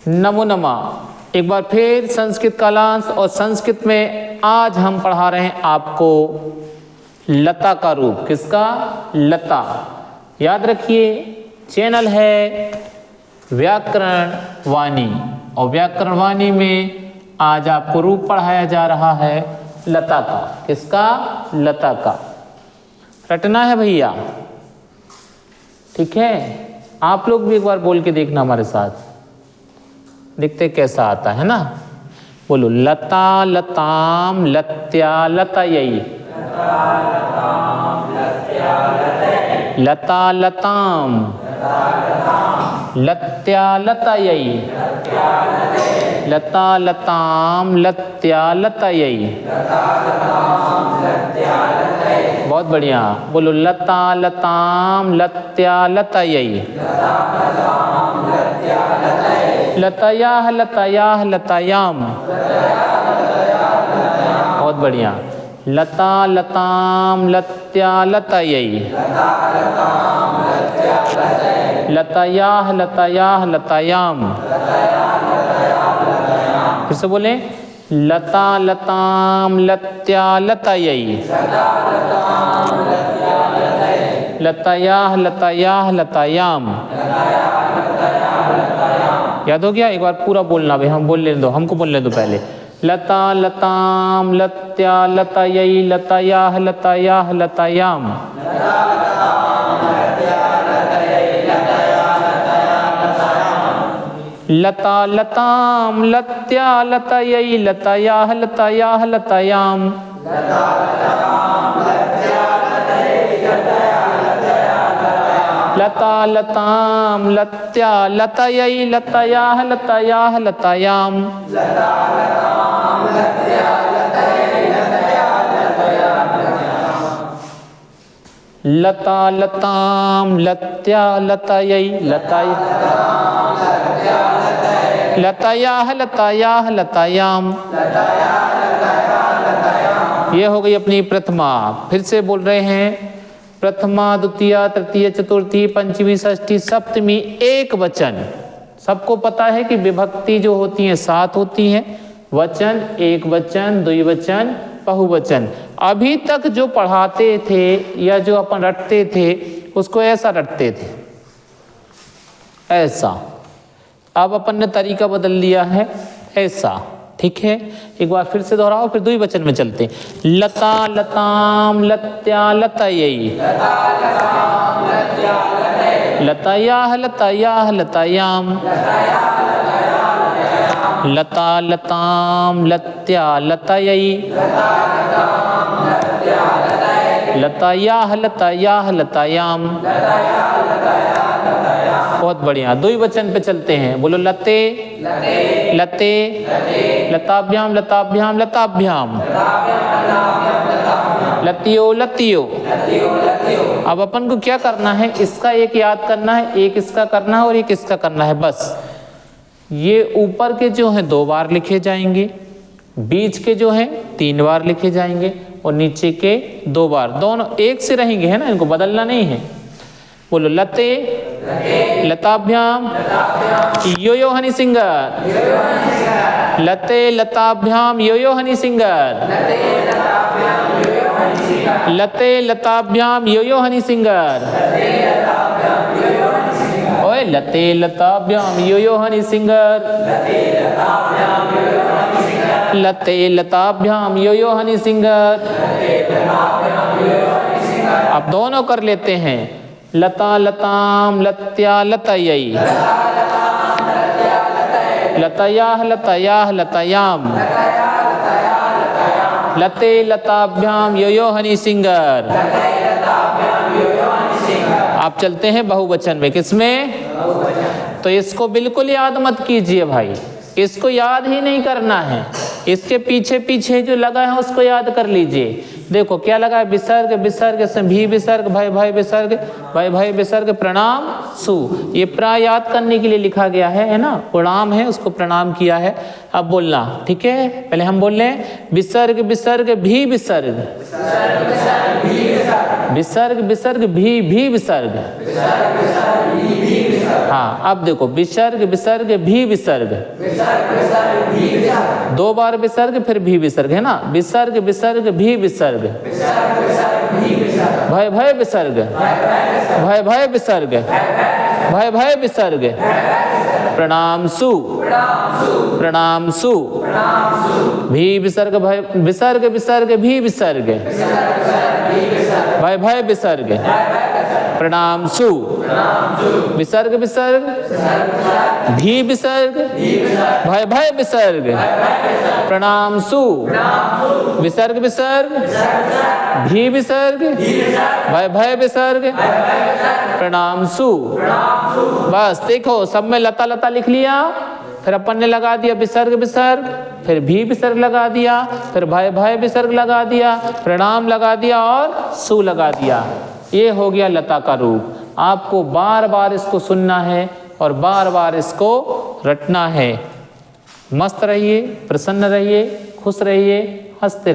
नमो नमः। एक बार फिर संस्कृत कालांश और संस्कृत में आज हम पढ़ा रहे हैं आपको लता का रूप। किसका? लता। याद रखिए चैनल है व्याकरण वाणी और व्याकरण वाणी में आज आपको रूप पढ़ाया जा रहा है लता का। किसका? लता का। रटना है भैया, ठीक है। आप लोग भी एक बार बोल के देखना हमारे साथ, देखते कैसा आता है ना। बोलो लता लताम लत्या लतयई। लता लताम लत्या लतयई। लता लताम लत्या लतयई। बहुत बढ़िया। बोलो लता लताम लत्या लतयई। लतयाह लतयाह लतयाम। बहुत बढ़िया। लता लताम लत्या लतयई। लतयाह लतयाह लतयाम। फिर से बोले लता लताम लत्या लतयई। लतयाह लतयाह लतयाम। याद हो गया? एक बार पूरा बोलना भाई, हम बोल लेने दो, हमको बोलने दो पहले। लता लताम लत्या लतयई। लतयाह लतयाह लतयाम। लता लताम लत्या लतयई। लतयाह लतयाह लतयाम। लता लताम लत्या लतयई। लतयाह लतयाह लतयाम। लता लताम लत्या लतयई। लतयाह लतयाह लतयाम। ये हो गई अपनी प्रथमा। फिर से बोल रहे हैं प्रथमा द्वितीया तृतीय चतुर्थी पंचमी षष्ठी सप्तमी एक वचन। सबको पता है कि विभक्ति जो होती है 7 होती हैं। वचन, एक वचन, द्विवचन, बहुवचन। अभी तक जो पढ़ाते थे या जो अपन रटते थे उसको ऐसा रटते थे, ऐसा। अब अपन ने तरीका बदल दिया है, ऐसा। ठीक है, एक बार फिर से दोहराओ, फिर द्विवचन में चलते। लता लताम लत्या लतयई। लतयाह लतयाह लतयाम। लता लताम लत्या लतयई। लतयाह लतयाह लतयाम। बहुत बढ़िया। द्विवचन पे चलते हैं। बोलो लते लते लताभ्याम लताभ्याम लताभ्याम। लतियो लतियो। अब अपन को क्या करना है? इसका एक याद करना है, एक इसका करना है और एक इसका करना है, बस। ये ऊपर के जो हैं 2 बार लिखे जाएंगे, बीच के जो हैं 3 बार लिखे जाएंगे और नीचे के 2 बार। दोनों एक से रहेंगे, है ना, इनको बदलना नहीं है। बोलो लते लताभ्याम यो यो हनी सिंगर। लते लताभ्याम यो यो हनी सिंगर। लते लताभ्याम यो यो हनी सिंगर। ओए लते लताभ्याम यो यो हनी सिंगर। लते लताभ्याम यो यो हनी सिंगर। अब दोनों कर लेते हैं। लता लताम लत्या लतयई। लतयाह लतयाह लतयाम। लते लताभ्याम यो यो हनी सिंगर। आप चलते हैं बहुवचन में। किसमें? तो इसको बिल्कुल याद मत कीजिए भाई, इसको याद ही नहीं करना है। इसके पीछे पीछे जो लगा है उसको याद कर लीजिए। देखो क्या लगा है? विसर्ग, विसर्ग से भी विसर्ग, भय भय विसर्ग, भय भय विसर्ग, प्रणाम सु। ये प्रा याद करने के लिए लिखा गया है ना। प्रणाम है, उसको प्रणाम किया है। अब बोलना, ठीक है। पहले हम बोल रहे हैं विसर्ग विसर्ग भी विसर्ग। विसर्ग विसर्ग भी विसर्ग। हाँ, अब देखो विसर्ग विसर्ग भी विसर्ग, दो बार विसर्ग फिर भी विसर्ग है ना, विसर्ग विसर्ग भी विसर्ग, भय भय विसर्ग, भय भय विसर्ग, भय भय विसर्ग, प्रणाम सु, प्रणाम सु, भी विसर्ग, भय विसर्ग विसर्ग भी विसर्ग, भय भय विसर्ग, प्रणाम सु, विसर्ग विसर्ग भी विसर्ग, भय भय विसर्ग, प्रणाम सु, विसर्ग विसर्ग भी विसर्ग, भय भय विसर्ग, प्रणाम सु। बस देखो सब में लता लता लिख लिया, फिर अपन ने लगा दिया विसर्ग विसर्ग, फिर भी विसर्ग लगा दिया, फिर भय भय विसर्ग लगा दिया, प्रणाम लगा दिया और सु लगा दिया। ये हो गया लता का रूप। आपको बार बार इसको सुनना है और बार बार इसको रटना है। मस्त रहिए, प्रसन्न रहिए, खुश रहिए, हंसते रहिए।